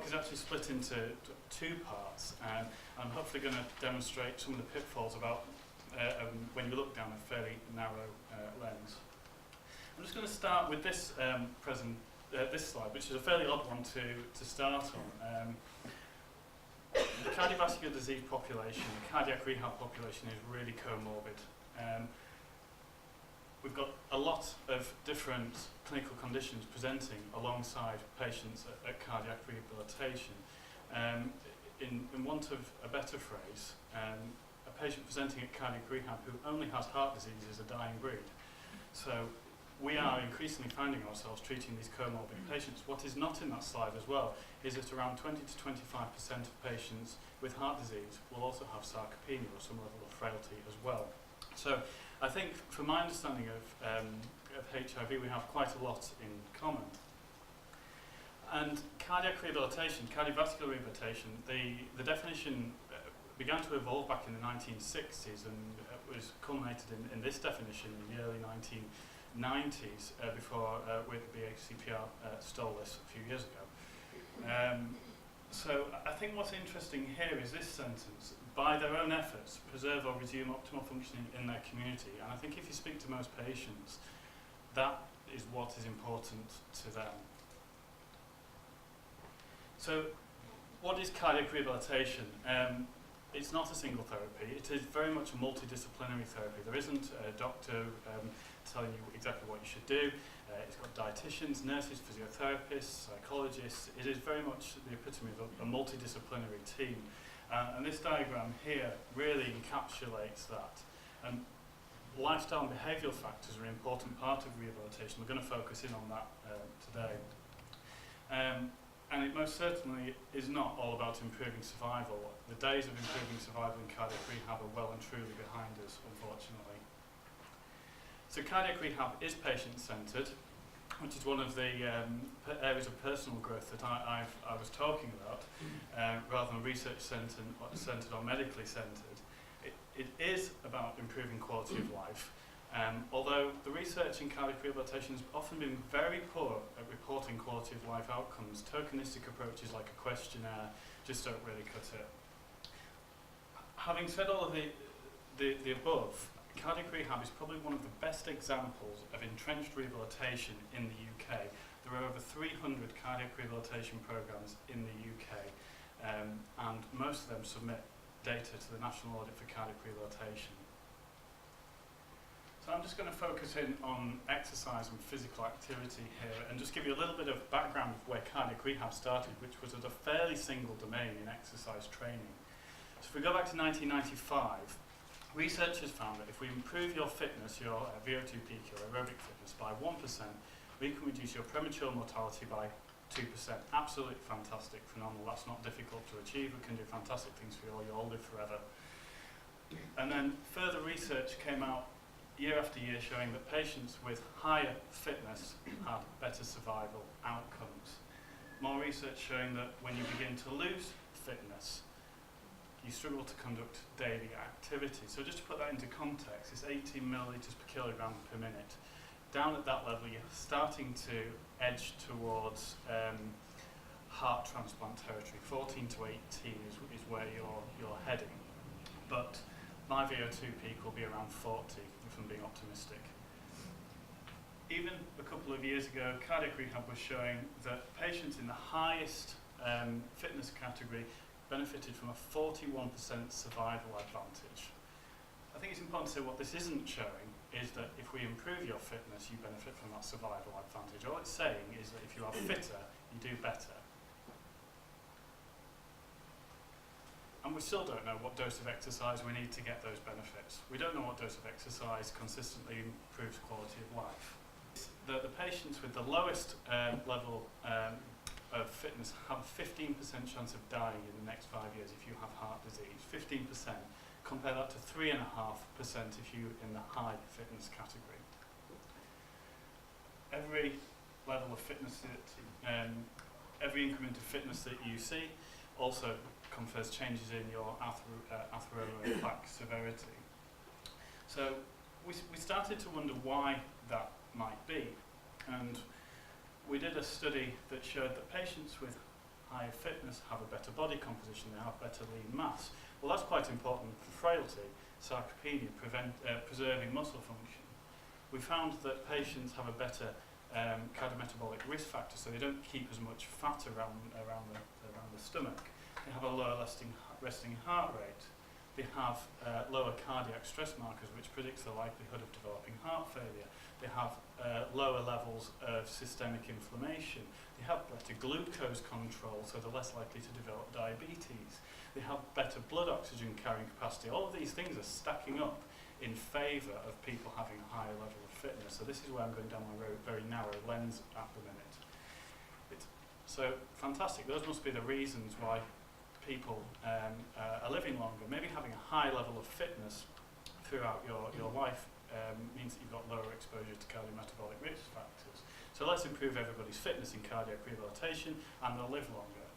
is actually split into two parts, and I'm hopefully going to demonstrate some of the pitfalls about when you look down a fairly narrow lens. I'm just going to start with this this slide, which is a fairly odd one to start on. The cardiovascular disease population, the cardiac rehab population, is really comorbid. We've got a lot of different clinical conditions presenting alongside patients at cardiac rehabilitation. In want of a better phrase, a patient presenting at cardiac rehab who only has heart disease is a dying breed. So we are increasingly finding ourselves treating these comorbid patients. What is not in that slide as well is that around 20 to 25% of patients with heart disease will also have sarcopenia or some level of frailty as well. So I think, from my understanding of HIV, we have quite a lot in common. And cardiac rehabilitation, cardiovascular rehabilitation, the definition began to evolve back in the 1960s and was culminated in this definition in the early 1990s before the ACPR stole this a few years ago. So I think what's interesting here is this sentence: by their own efforts, preserve or resume optimal functioning in their community. And I think if you speak to most patients, that is what is important to them. So what is cardiac rehabilitation? It's not a single therapy. It is very much a multidisciplinary therapy. There isn't a doctor telling you exactly what you should do. It's got dietitians, nurses, physiotherapists, psychologists. It is very much the epitome of a multidisciplinary team. And this diagram here really encapsulates that. And lifestyle and behavioural factors are an important part of rehabilitation. We're going to focus in on that today. And it most certainly is not all about improving survival. The days of improving survival in cardiac rehab are well and truly behind us, unfortunately. So cardiac rehab is patient-centred, which is one of the areas of personal growth that I was talking about, rather than research-centred or medically centred. It is about improving quality of life, although the research in cardiac rehabilitation has often been very poor at reporting quality of life outcomes. Tokenistic approaches like a questionnaire just don't really cut it. Having said all of the above, cardiac rehab is probably one of the best examples of entrenched rehabilitation in the UK. There are over 300 cardiac rehabilitation programmes in the UK, and most of them submit data to the National Audit for Cardiac Rehabilitation. So I'm just going to focus in on exercise and physical activity here and just give you a little bit of background of where cardiac rehab started, which was at a fairly single domain in exercise training. So if we go back to 1995, researchers found that if we improve your fitness, your VO2 peak, your aerobic fitness by 1%, we can reduce your premature mortality by 2%. Absolutely fantastic, phenomenal. That's not difficult to achieve. We can do fantastic things for you all. You'll live forever. And then further research came out year after year showing that patients with higher fitness had better survival outcomes. More research showing that when you begin to lose fitness, you struggle to conduct daily activity. So just to put that into context, it's 18 millilitres per kilogram per minute. Down at that level, you're starting to edge towards heart transplant territory. 14 to 18 is where you're heading. But my VO2 peak will be around 40, if I'm being optimistic. Even a couple of years ago, cardiac rehab was showing that patients in the highest fitness category benefited from a 41% survival advantage. I think it's important to say what this isn't showing is that if we improve your fitness, you benefit from that survival advantage. All it's saying is that if you are fitter, you do better. And we still don't know what dose of exercise we need to get those benefits. We don't know what dose of exercise consistently improves quality of life. The patients with the lowest level of fitness have a 15% chance of dying in the next 5 years if you have heart disease. 15%. Compare that to 3.5% if you're in the high fitness category. Every level of fitness every increment of fitness that you see also confers changes in your atheroma plaque severity. So we started to wonder why that might be, and we did a study that showed that patients with higher fitness have a better body composition, they have better lean mass. Well, that's quite important for frailty, sarcopenia, preserving muscle function. We found that patients have a better cardiometabolic risk factor, so they don't keep as much fat around the stomach. They have a lower resting heart rate. They have lower cardiac stress markers, which predicts the likelihood of developing heart failure. They have lower levels of systemic inflammation. They have better glucose control, so they're less likely to develop diabetes. They have better blood oxygen carrying capacity. All of these things are stacking up in favour of people having a higher level of fitness. So this is where I'm going down my very narrow lens at the minute. So fantastic. Those must be the reasons why people are living longer. Maybe having a high level of fitness throughout your life means that you've got lower exposure to cardiometabolic risk factors. So let's improve everybody's fitness in cardiac rehabilitation and they'll live longer.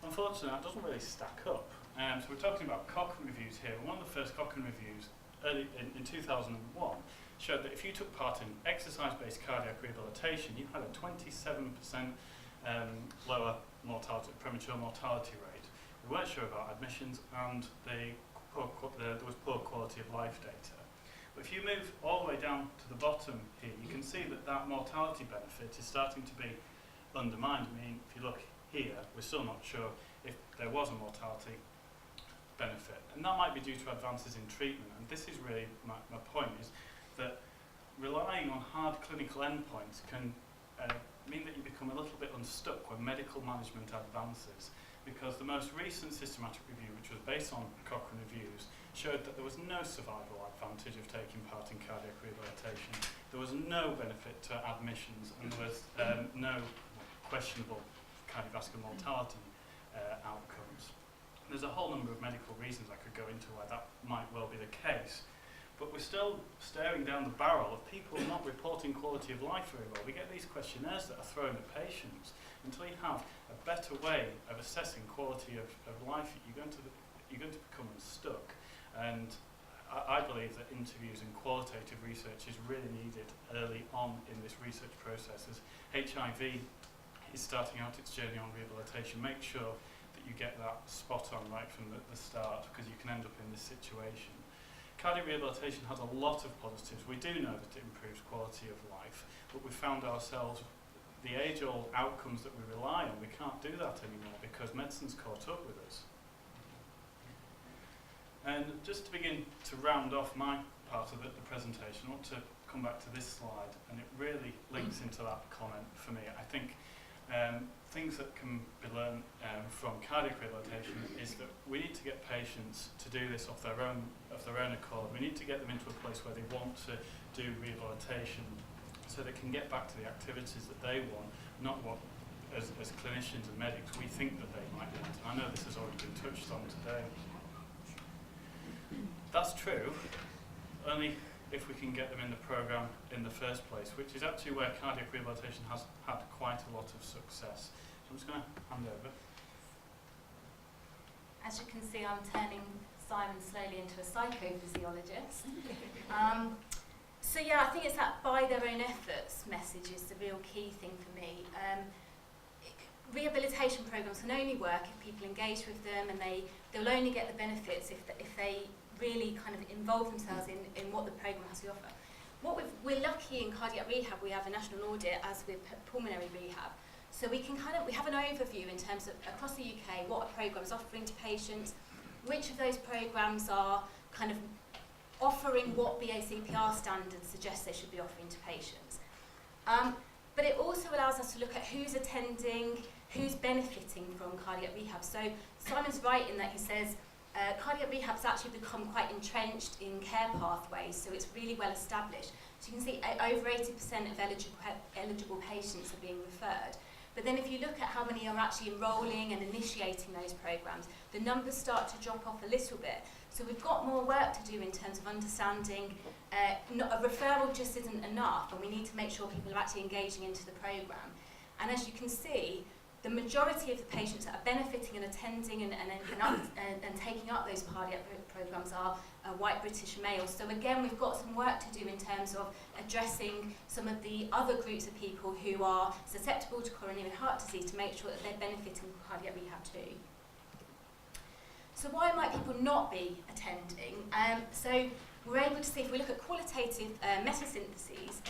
Unfortunately, that doesn't really stack up. So we're talking about Cochrane reviews here. One of the first Cochrane reviews early in 2001 showed that if you took part in exercise-based cardiac rehabilitation, you had a 27% lower premature mortality rate. We weren't sure about admissions, and there was poor quality of life data. But if you move all the way down to the bottom here, you can see that mortality benefit is starting to be undermined. I mean, if you look here, we're still not sure if there was a mortality benefit. And that might be due to advances in treatment. And this is really my point, is that relying on hard clinical endpoints can mean that you become a little bit unstuck when medical management advances. Because the most recent systematic review, which was based on Cochrane reviews, showed that there was no survival advantage of taking part in cardiac rehabilitation. There was no benefit to admissions, and there was no questionable cardiovascular mortality outcomes. There's a whole number of medical reasons I could go into why that might well be the case. But we're still staring down the barrel of people not reporting quality of life very well. We get these questionnaires that are thrown at patients. Until you have a better way of assessing quality of life, you're going to become unstuck. And I believe that interviews and qualitative research is really needed early on in this research process. As HIV is starting out its journey on rehabilitation, make sure that you get that spot on right from the start, because you can end up in this situation. Cardiac rehabilitation has a lot of positives. We do know that it improves quality of life, but we found ourselves, the age-old outcomes that we rely on, we can't do that anymore because medicine's caught up with us. And just to begin to round off my part of the presentation, I want to come back to this slide, and it really links into that comment for me. I think things that can be learned from cardiac rehabilitation is that we need to get patients to do this of their own accord. We need to get them into a place where they want to do rehabilitation, so they can get back to the activities that they want, not what, as clinicians and medics, we think that they might want. And I know this has already been touched on today. That's true, only if we can get them in the programme in the first place, which is actually where cardiac rehabilitation has had quite a lot of success. So I'm just going to hand over. As you can see, I'm turning Simon slowly into a psychophysiologist. So yeah, I think it's that by their own efforts message is the real key thing for me. Rehabilitation programmes can only work if people engage with them, and they'll only get the benefits if they really kind of involve themselves in what the programme has to offer. We're lucky in cardiac rehab, we have a national audit as with pulmonary rehab. So we have an overview in terms of across the UK what a programme is offering to patients, which of those programmes are kind of offering what the ACPR standards suggest they should be offering to patients. But it also allows us to look at who's attending, who's benefiting from cardiac rehab. So Simon's right in that he says cardiac rehab's actually become quite entrenched in care pathways, so it's really well established. So you can see over 80% of eligible patients are being referred. But then if you look at how many are actually enrolling and initiating those programs, the numbers start to drop off a little bit. So we've got more work to do in terms of understanding a referral just isn't enough, and we need to make sure people are actually engaging into the program. And as you can see, the majority of the patients that are benefiting and attending and taking up those cardiac programmes are white British males. So again, we've got some work to do in terms of addressing some of the other groups of people who are susceptible to coronary heart disease to make sure that they're benefiting from cardiac rehab too. So why might people not be attending? So we're able to see, if we look at qualitative meta-syntheses,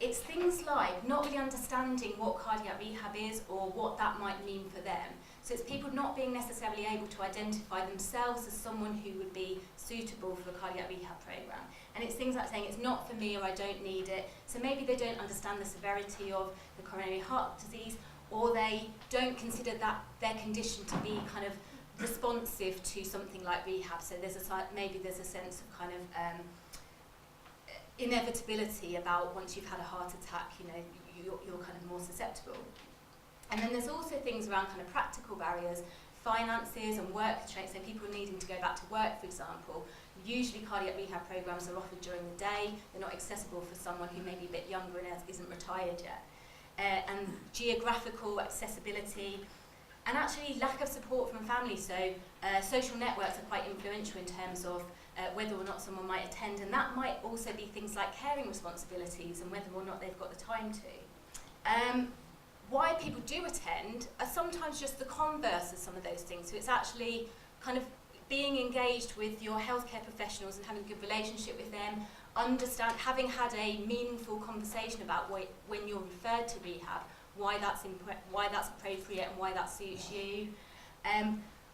it's things like not really understanding what cardiac rehab is or what that might mean for them. So it's people not being necessarily able to identify themselves as someone who would be suitable for a cardiac rehab programme. And it's things like saying it's not for me or I don't need it. So maybe they don't understand the severity of the coronary heart disease, or they don't consider that their condition to be kind of responsive to something like rehab. So maybe there's a sense of kind of inevitability about once you've had a heart attack, you're kind of more susceptible. And then there's also things around kind of practical barriers, finances and work constraints, so people needing to go back to work, for example. Usually cardiac rehab programs are offered during the day. They're not accessible for someone who may be a bit younger and isn't retired yet. And geographical accessibility, and actually lack of support from family. So social networks are quite influential in terms of whether or not someone might attend, and that might also be things like caring responsibilities and whether or not they've got the time to. Why people do attend are sometimes just the converse of some of those things. So it's actually kind of being engaged with your healthcare professionals and having a good relationship with them, having had a meaningful conversation about when you're referred to rehab, why that's appropriate and why that suits you.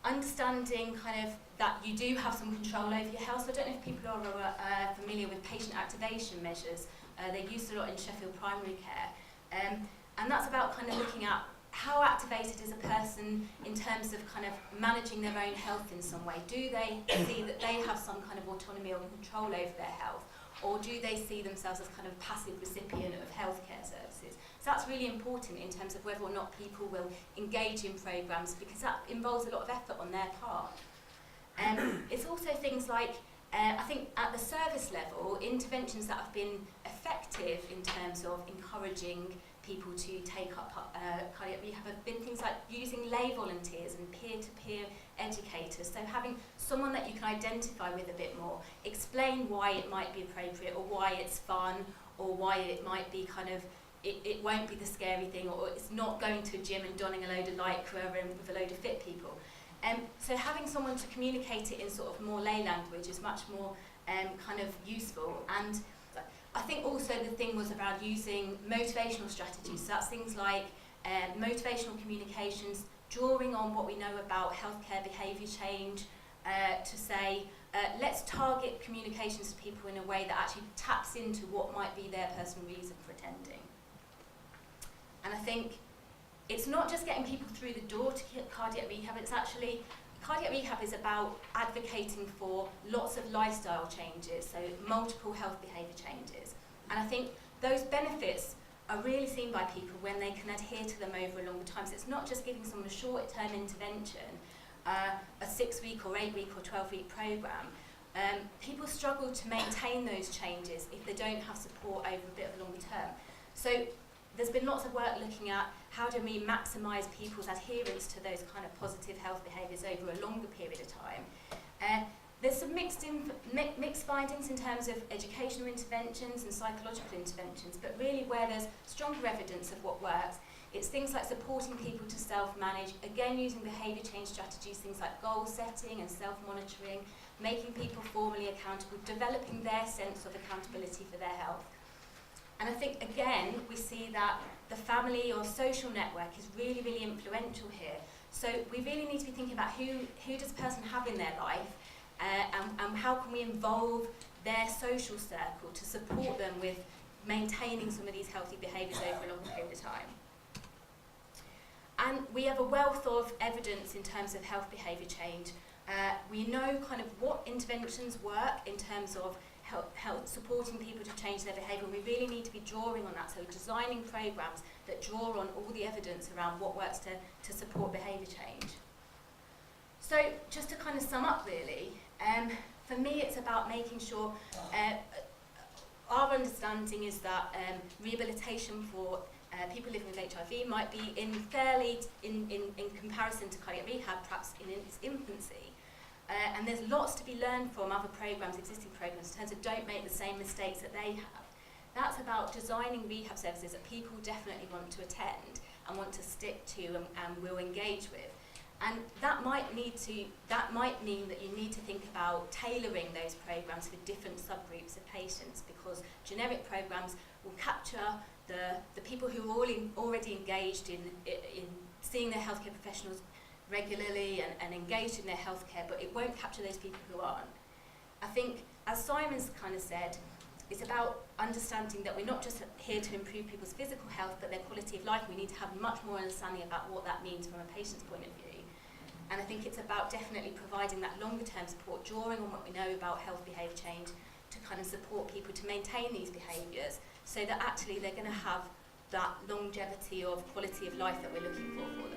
Understanding kind of that you do have some control over your health. So I don't know if people are familiar with patient activation measures. They're used a lot in Sheffield primary care. And that's about kind of looking at how activated is a person in terms of kind of managing their own health in some way. Do they see that they have some kind of autonomy or control over their health? Or do they see themselves as kind of a passive recipient of healthcare services? So that's really important in terms of whether or not people will engage in programmes, because that involves a lot of effort on their part. It's also things like, I think at the service level, interventions that have been effective in terms of encouraging people to take up cardiac rehab have been things like using lay volunteers and peer-to-peer educators. So having someone that you can identify with a bit more, explain why it might be appropriate or why it's fun or why it might be kind of, it won't be the scary thing, or it's not going to a gym and donning a load of lycra and with a load of fit people. So having someone to communicate it in sort of more lay language is much more kind of useful. And I think also the thing was about using motivational strategies. So that's things like motivational communications, drawing on what we know about healthcare behaviour change, to say, let's target communications to people in a way that actually taps into what might be their personal reason for attending. And I think it's not just getting people through the door to get cardiac rehab, it's actually, cardiac rehab is about advocating for lots of lifestyle changes, so multiple health behaviour changes. And I think those benefits are really seen by people when they can adhere to them over a longer time. So it's not just giving someone a short-term intervention, a 6-week or 8-week or 12-week programme. People struggle to maintain those changes if they don't have support over a bit of a longer term. So there's been lots of work looking at how do we maximise people's adherence to those kind of positive health behaviours over a longer period of time. There's some mixed findings in terms of educational interventions and psychological interventions, but really where there's stronger evidence of what works, it's things like supporting people to self-manage, again using behaviour change strategies, things like goal setting and self-monitoring, making people formally accountable, developing their sense of accountability for their health. And I think, again, we see that the family or social network is really, really influential here. So we really need to be thinking about who does a person have in their life, and how can we involve their social circle to support them with maintaining some of these healthy behaviours over a long period of time. And we have a wealth of evidence in terms of health behaviour change. We know kind of what interventions work in terms of help supporting people to change their behaviour. We really need to be drawing on that, so designing programmes that draw on all the evidence around what works to support behaviour change. So just to kind of sum up really, for me it's about making sure our understanding is that rehabilitation for people living with HIV might be in fairly, in comparison to cardiac rehab, perhaps in its infancy. And there's lots to be learned from other programs, existing programs, in terms of don't make the same mistakes that they have. That's about designing rehab services that people definitely want to attend and want to stick to and will engage with. And that might mean that you need to think about tailoring those programs for different subgroups of patients, because generic programs will capture the people who are already engaged in seeing their healthcare professionals regularly and engaged in their healthcare, but it won't capture those people who aren't. I think, as Simon's kind of said, it's about understanding that we're not just here to improve people's physical health, but their quality of life. We need to have much more understanding about what that means from a patient's point of view. And I think it's about definitely providing that longer term support, drawing on what we know about health behaviour change, to kind of support people to maintain these behaviours, so that actually they're going to have that longevity of quality of life that we're looking for them.